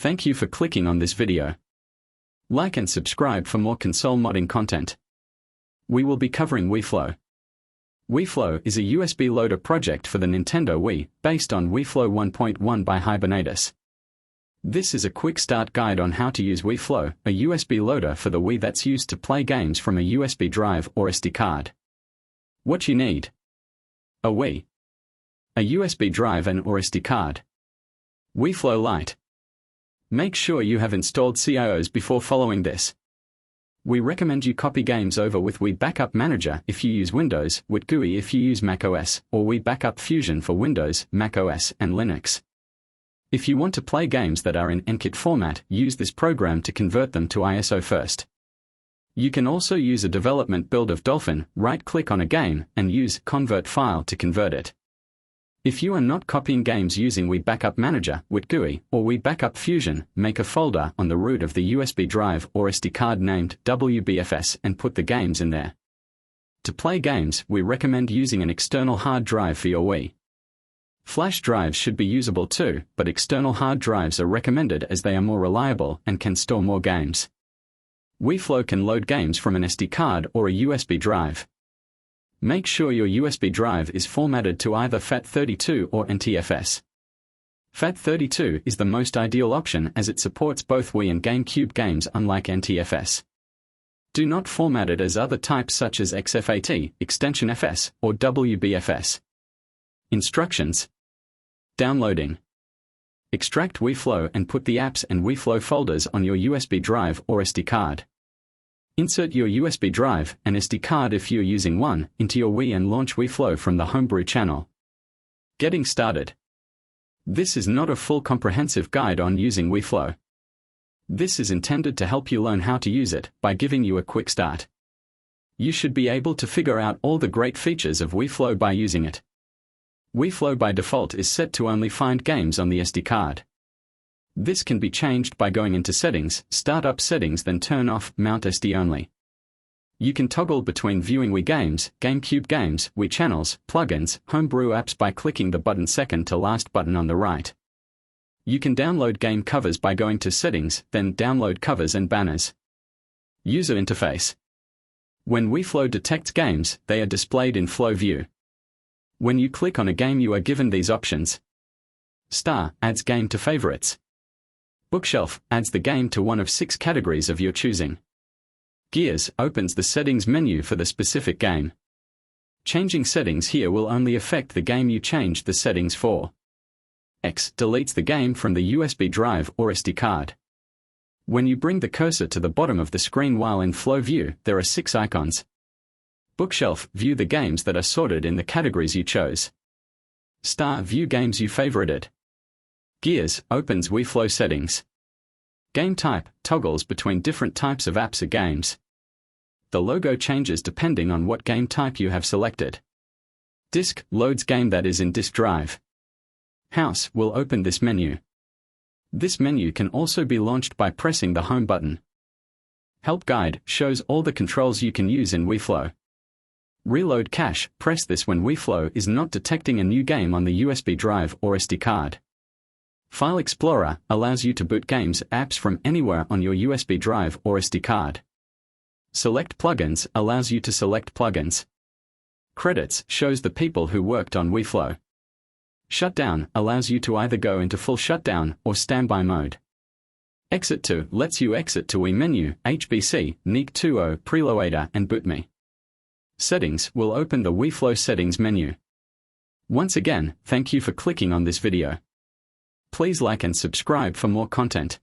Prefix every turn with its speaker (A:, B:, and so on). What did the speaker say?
A: Thank you for clicking on this video. Like and subscribe for more console modding content. We will be covering WiiFlow. WiiFlow is a USB loader project for the Nintendo Wii, based on WiiFlow 1.1 by Hibernatus. This is a quick start guide on how to use WiiFlow, a USB loader for the Wii that's used to play games from a USB drive or SD card. What you need: a Wii, a USB drive and or SD card, WiiFlow Lite. Make sure you have installed CIOs before following this. We recommend you copy games over with Wii Backup Manager if you use Windows, with GUI if you use macOS, or Wii Backup Fusion for Windows, macOS, and Linux. If you want to play games that are in NKit format, use this program to convert them to ISO first. You can also use a development build of Dolphin, right-click on a game, and use Convert File to convert it. If you are not copying games using Wii Backup Manager, with GUI, or Wii Backup Fusion, make a folder on the root of the USB drive or SD card named WBFS and put the games in there. To play games, we recommend using an external hard drive for your Wii. Flash drives should be usable too, but external hard drives are recommended as they are more reliable and can store more games. WiiFlow can load games from an SD card or a USB drive. Make sure your USB drive is formatted to either FAT32 or NTFS. FAT32 is the most ideal option as it supports both Wii and GameCube games, unlike NTFS. Do not format it as other types such as XFAT, Extension FS, or WBFS. Instructions: downloading. Extract WiiFlow and put the apps and WiiFlow folders on your USB drive or SD card. Insert your USB drive and SD card if you're using one into your Wii and launch WiiFlow from the Homebrew channel. Getting started. This is not a full comprehensive guide on using WiiFlow. This is intended to help you learn how to use it by giving you a quick start. You should be able to figure out all the great features of WiiFlow by using it. WiiFlow by default is set to only find games on the SD card. This can be changed by going into Settings, Start Up Settings, then turn off Mount SD Only. You can toggle between viewing Wii games, GameCube games, Wii channels, plugins, Homebrew apps by clicking the button second to last button on the right. You can download game covers by going to Settings, then Download Covers and Banners. User Interface. When WiiFlow detects games, they are displayed in Flow View. When you click on a game, you are given these options. Star adds game to favorites. Bookshelf adds the game to one of 6 categories of your choosing. Gears opens the settings menu for the specific game. Changing settings here will only affect the game you changed the settings for. X deletes the game from the USB drive or SD card. When you bring the cursor to the bottom of the screen while in Flow View, there are 6 icons. Bookshelf view the games that are sorted in the categories you chose. Star view games you favorited. Gears opens WiiFlow settings. Game type toggles between different types of apps or games. The logo changes depending on what game type you have selected. Disk loads game that is in disk drive. House will open this menu. This menu can also be launched by pressing the Home button. Help Guide shows all the controls you can use in WiiFlow. Reload cache, press this when WiiFlow is not detecting a new game on the USB drive or SD card. File Explorer allows you to boot games, apps from anywhere on your USB drive or SD card. Select Plugins allows you to select plugins. Credits shows the people who worked on WiiFlow. Shutdown allows you to either go into full shutdown or standby mode. Exit to lets you exit to Wii menu, HBC, NIC20, Preloader, and BootMe. Settings will open the WiiFlow settings menu. Once again, thank you for clicking on this video. Please like and subscribe for more content.